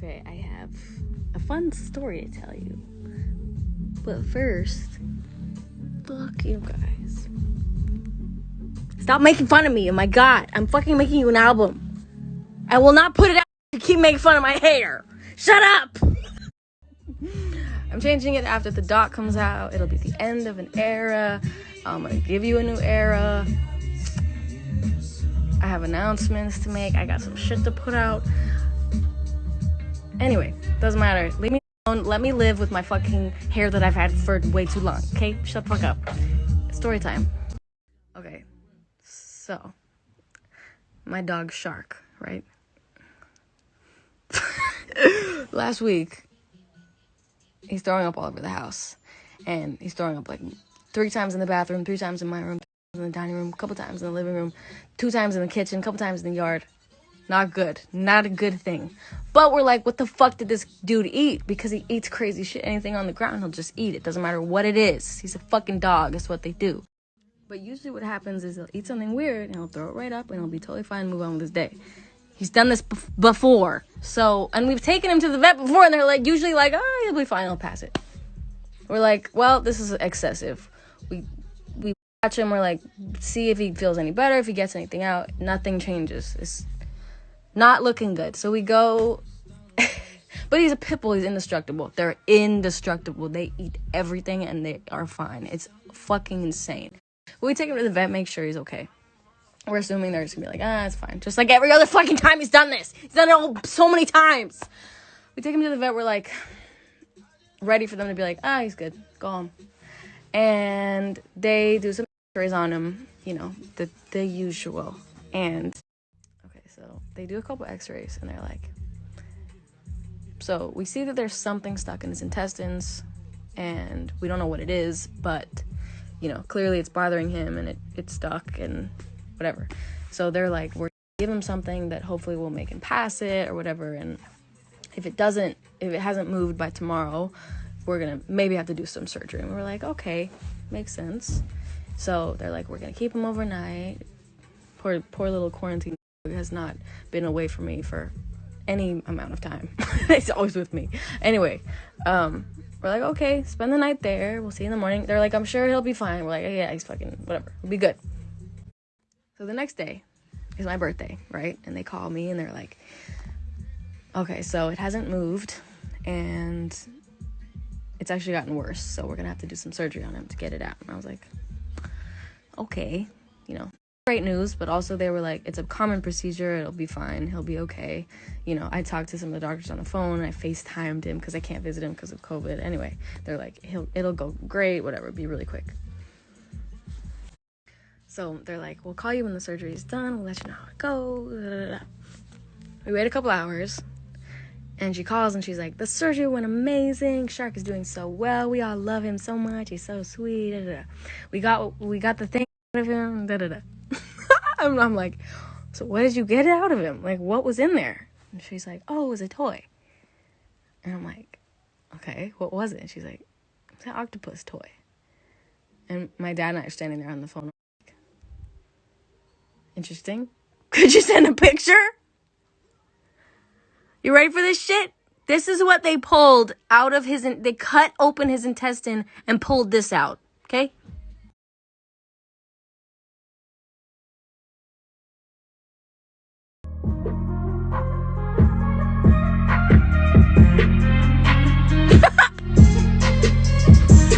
Okay, I have a fun story to tell you. But first, fuck you guys. Stop making fun of me. Oh my god, I'm fucking making you an album. I will not put it out to keep making fun of my hair. Shut up! I'm changing it after the doc comes out. It'll be the end of an era. I'm gonna give you a new era. I have announcements to make. I got some shit to put out. Anyway, doesn't matter. Leave me alone. Let me live with my fucking hair that I've had for way too long. Okay? Shut the fuck up. Story time. Okay. So, my dog Shark, right? Last week, he's throwing up all over the house. And he's throwing up like 3 times in the bathroom, 3 times in my room, 2 times in the dining room, a couple times in the living room, 2 times in the kitchen, a couple times in the yard. Not good. Not a good thing. But we're like, what the fuck did this dude eat? Because he eats crazy shit. Anything on the ground, he'll just eat it. Doesn't matter what it is. He's a fucking dog. That's what they do. But usually what happens is he'll eat something weird and he'll throw it right up and he'll be totally fine and move on with his day. He's done this before. So, and we've taken him to the vet before and they're like, usually like, oh, he'll be fine. He'll pass it. We're like, well, this is excessive. We watch him. We're like, see if he feels any better. If he gets anything out. Nothing changes. It's not looking good. So we go, but he's a pit bull. He's indestructible. They're indestructible. They eat everything and they are fine. It's fucking insane. We take him to the vet, make sure he's okay. We're assuming they're just gonna be like, it's fine. Just like every other fucking time he's done this. He's done it so many times. We take him to the vet. We're like, ready for them to be like, he's good. Go home. And they do some x-rays on him. You know, the usual. And so they do a couple x-rays and they're like, so we see that there's something stuck in his intestines and we don't know what it is, but you know, clearly it's bothering him and it's stuck and whatever. So they're like, we're gonna give him something that hopefully will make him pass it or whatever. And if it hasn't moved by tomorrow, we're gonna maybe have to do some surgery. And we're like, okay, makes sense. So they're like, we're gonna keep him overnight. Poor little quarantine has not been away from me for any amount of time. It's always with me. Anyway, we're like, okay, spend the night there. We'll see you in the morning. They're like, I'm sure he'll be fine. We're like, yeah, he's fucking whatever. We'll be good. So the next day is my birthday, right? And they call me and they're like, okay, so it hasn't moved and it's actually gotten worse. So we're going to have to do some surgery on him to get it out. And I was like, okay, you know. Great news, but also they were like, it's a common procedure, it'll be fine, he'll be okay. You know, I talked to some of the doctors on the phone, I FaceTimed him because I can't visit him because of COVID. Anyway, they're like, it'll go great, whatever, be really quick. So they're like, we'll call you when the surgery is done, we'll let you know how it goes. We wait a couple hours and she calls and she's like, the surgery went amazing, Shark is doing so well, we all love him so much, he's so sweet. We got the thing out of him. I'm like, so what did you get out of him? Like, what was in there? And she's like, oh, it was a toy. And I'm like, okay, what was it? And she's like, it's an octopus toy. And my dad and I are standing there on the phone. Like, interesting. Could you send a picture? You ready for this shit? This is what they pulled out of they cut open his intestine and pulled this out. Okay?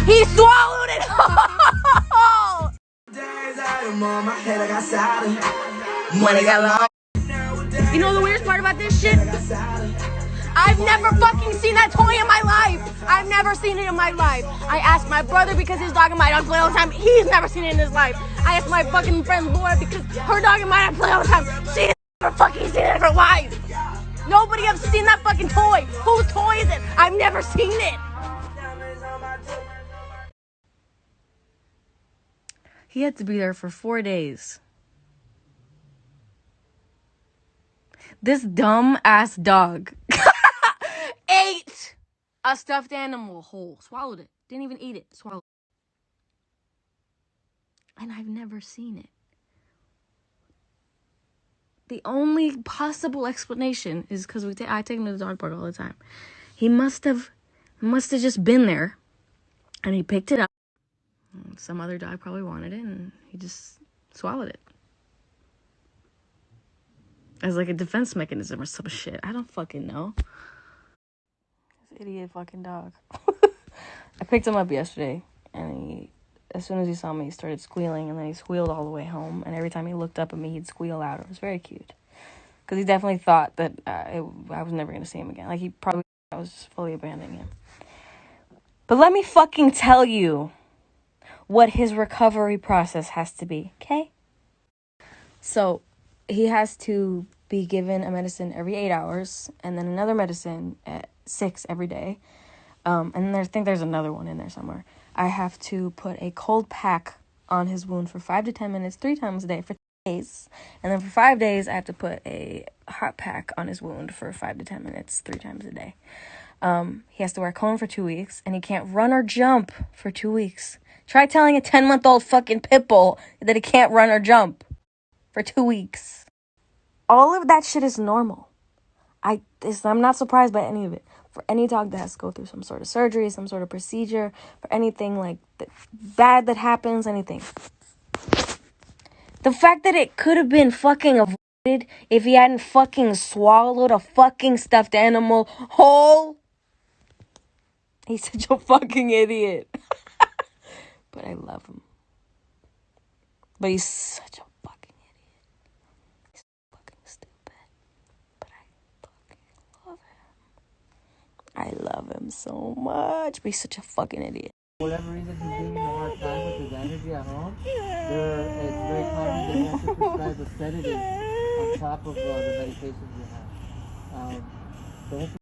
He swallowed it all! You know the weirdest part about this shit? I've never fucking seen that toy in my life. I've never seen it in my life. I asked my brother because his dog and my dog play all the time. He's never seen it in his life. I asked my fucking friend Laura because her dog and my dog play all the time. She's never fucking seen it in her life. Nobody has seen that fucking toy. Whose toy is it? I've never seen it. He had to be there for 4 days. This dumb ass dog ate a stuffed animal whole. Swallowed it. Didn't even eat it. Swallowed it. And I've never seen it. The only possible explanation is because I take him to the dog park all the time. He must have just been there, and he picked it up. Some other dog probably wanted it, and he just swallowed it as like a defense mechanism or some shit. I don't fucking know. This idiot fucking dog. I picked him up yesterday, and as soon as he saw me, he started squealing, and then he squealed all the way home. And every time he looked up at me, he'd squeal out. It was very cute, because he definitely thought that I was never going to see him again. Like, he probably thought I was just fully abandoning him. But let me fucking tell you what his recovery process has to be, okay? So, he has to be given a medicine every 8 hours, and then another medicine at 6 every day. And I think there's another one in there somewhere. I have to put a cold pack on his wound for 5 to 10 minutes, 3 times a day for 3 days. And then for 5 days, I have to put a hot pack on his wound for 5 to 10 minutes, 3 times a day. He has to wear a cone for 2 weeks, and he can't run or jump for 2 weeks. Try telling a 10-month-old fucking pit bull that he can't run or jump for 2 weeks. All of that shit is normal. I'm not surprised by any of it. For any dog that has to go through some sort of surgery, some sort of procedure, for anything like bad that happens, anything. The fact that it could have been fucking avoided if he hadn't fucking swallowed a fucking stuffed animal whole. He's such a fucking idiot. But I love him. But he's such a fucking idiot. He's fucking stupid. But I fucking love him. I love him so much. But he's such a fucking idiot. For whatever reason, he's giving you a hard time with his energy at home. It's very common that you have to prescribe a sedative on top of the medications you have. Don't